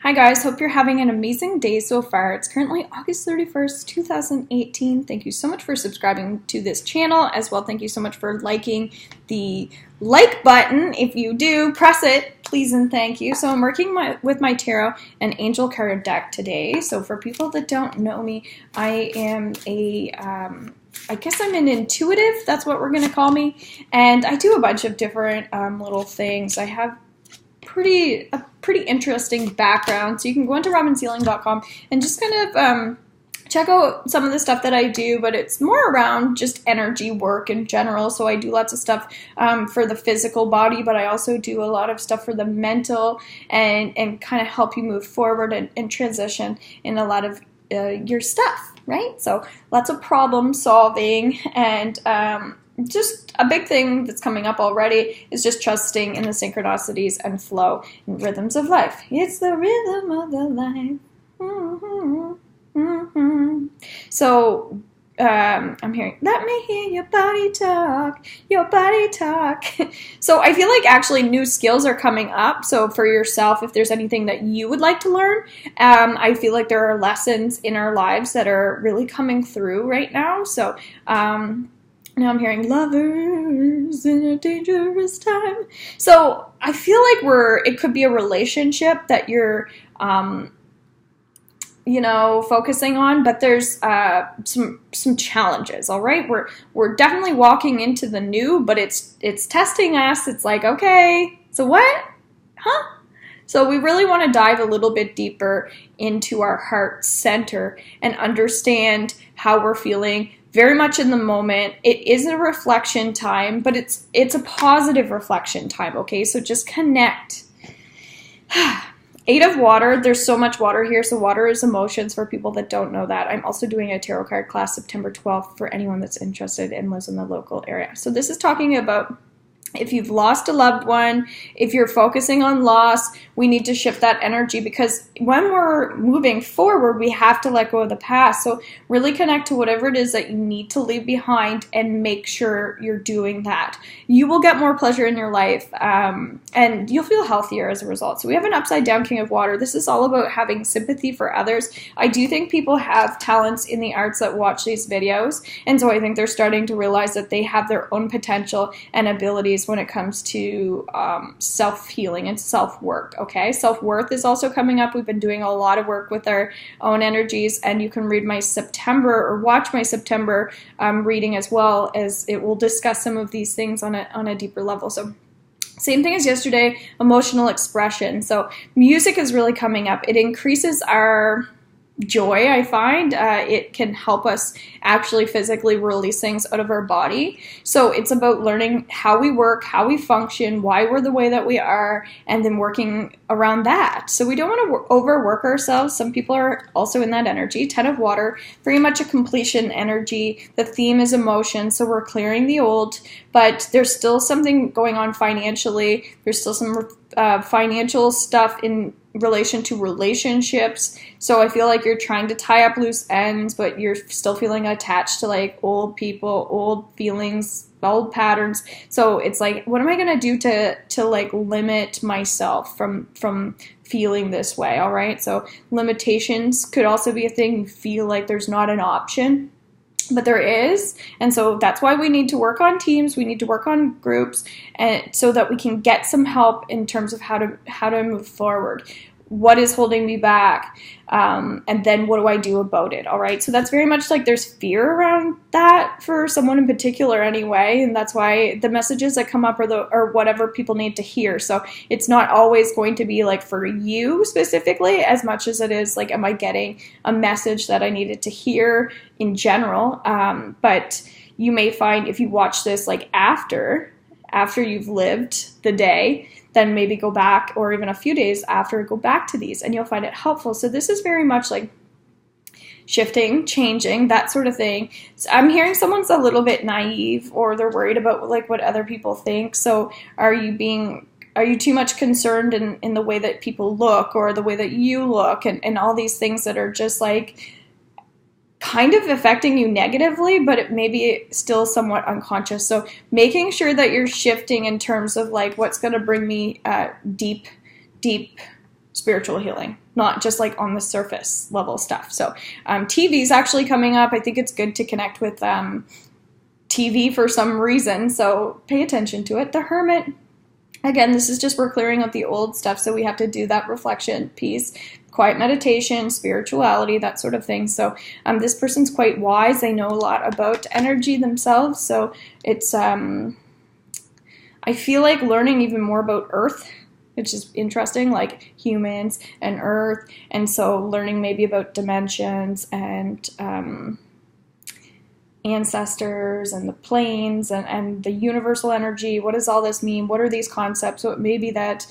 Hi guys, hope you're having an amazing day so far. It's currently August 31st, 2018. Thank you so much for subscribing to this channel. As well, thank you so much for liking the like button. If you do, press it, please and thank you. So I'm working with my tarot and angel card deck today. So for people that don't know me, I am I guess I'm an intuitive, that's what we're going to call me. And I do a bunch of different little things. I have a pretty interesting background, so you can go into robinsealing.com and just kind of check out some of the stuff that I do, but it's more around just energy work in general. So I do lots of stuff for the physical body, but I also do a lot of stuff for the mental and kind of help you move forward and transition in a lot of your stuff, right? So lots of problem solving and just a big thing that's coming up already is just trusting in the synchronicities and flow and rhythms of life. It's the rhythm of the life. Mm-hmm. Mm-hmm. So I'm hearing, let me hear your body talk, your body talk. So I feel like actually new skills are coming up. So for yourself, if there's anything that you would like to learn, I feel like there are lessons in our lives that are really coming through right now. So now I'm hearing lovers in a dangerous time. So I feel like it could be a relationship that you're, focusing on, but there's some challenges. All right, we're definitely walking into the new, but it's testing us. It's like, okay, so what? Huh? So we really want to dive a little bit deeper into our heart center and understand how we're feeling. Very much in the moment. It is a reflection time, but it's a positive reflection time, okay? So just connect. 8 of water. There's so much water here. So water is emotions for people that don't know that. I'm also doing a tarot card class September 12th for anyone that's interested and lives in the local area. So this is talking about if you've lost a loved one, if you're focusing on loss, we need to shift that energy because when we're moving forward, we have to let go of the past. So really connect to whatever it is that you need to leave behind and make sure you're doing that. You will get more pleasure in your life and you'll feel healthier as a result. So we have an upside down King of Water. This is all about having sympathy for others. I do think people have talents in the arts that watch these videos. And so I think they're starting to realize that they have their own potential and abilities when it comes to self-healing and self-work, okay? Self-worth is also coming up. We've been doing a lot of work with our own energies, and you can read my September or watch my September reading as well, as it will discuss some of these things on a deeper level. So same thing as yesterday, emotional expression. So music is really coming up. It increases our joy, I find. It can help us actually physically release things out of our body. So it's about learning how we work, how we function, why we're the way that we are, and then working around that. So we don't want to overwork ourselves. Some people are also in that energy. 10 of water, very much a completion energy. The theme is emotion, so we're clearing the old, but there's still something going on financially. There's still some financial stuff in relation to relationships. So I feel like you're trying to tie up loose ends, but you're still feeling attached to like old people, old feelings, old patterns. So it's like, what am I going to do to like limit myself from feeling this way? All right. So limitations could also be a thing. You feel like there's not an option, but there is. And so that's why we need to work on teams. We need to work on groups, and so that we can get some help in terms of how to move forward. What is holding me back? And then what do I do about it? All right. So that's very much like there's fear around that for someone in particular anyway. And that's why the messages that come up are whatever people need to hear. So it's not always going to be like for you specifically as much as it is like, am I getting a message that I needed to hear in general? But you may find if you watch this like after you've lived the day, then maybe go back, or even a few days after, go back to these and you'll find it helpful. So this is very much like shifting, changing, that sort of thing. So I'm hearing someone's a little bit naive or they're worried about like what other people think. So are you too much concerned in the way that people look or the way that you look and all these things that are just like kind of affecting you negatively, but it may be still somewhat unconscious. So making sure that you're shifting in terms of like what's going to bring me deep spiritual healing, not just like on the surface level stuff. So TV is actually coming up. I think it's good to connect with TV for some reason, so pay attention to it. The Hermit, again, this is just we're clearing out the old stuff, so we have to do that reflection piece, quiet meditation, spirituality, that sort of thing. So this person's quite wise. They know a lot about energy themselves, so it's I feel like learning even more about Earth, which is interesting, like humans and Earth, and so learning maybe about dimensions and ancestors and the planes and the universal energy. What does all this mean? What are these concepts? So it may be that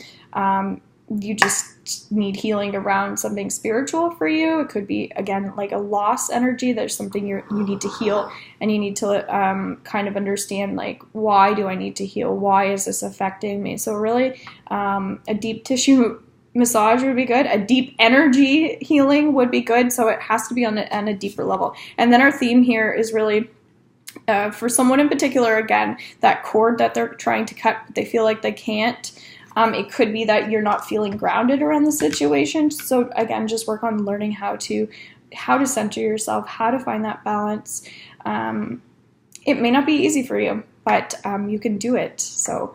you just need healing around something spiritual for you. It could be, again, like a loss energy. There's something you need to heal, and you need to kind of understand, like, why do I need to heal? Why is this affecting me? So really, a deep tissue massage would be good. A deep energy healing would be good. So it has to be on a deeper level. And then our theme here is really for someone in particular, again, that cord that they're trying to cut, but they feel like they can't. It could be that you're not feeling grounded around the situation. So again, just work on learning how to center yourself, how to find that balance. It may not be easy for you, but you can do it. So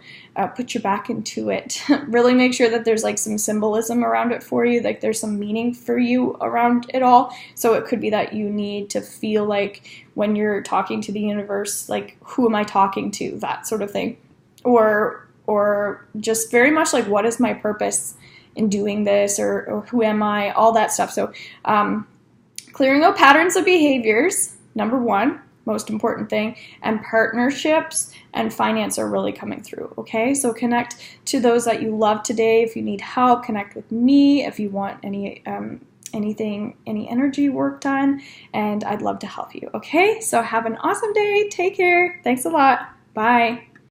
put your back into it. Really make sure that there's like some symbolism around it for you, like there's some meaning for you around it all. So it could be that you need to feel like when you're talking to the universe, like, who am I talking to? That sort of thing. Or just very much like, what is my purpose in doing this, or who am I? All that stuff. So clearing out patterns of behaviors, number one, most important thing, and partnerships and finance are really coming through, okay? So connect to those that you love today. If you need help, connect with me. If you want any energy work done, and I'd love to help you, okay? So have an awesome day. Take care. Thanks a lot. Bye.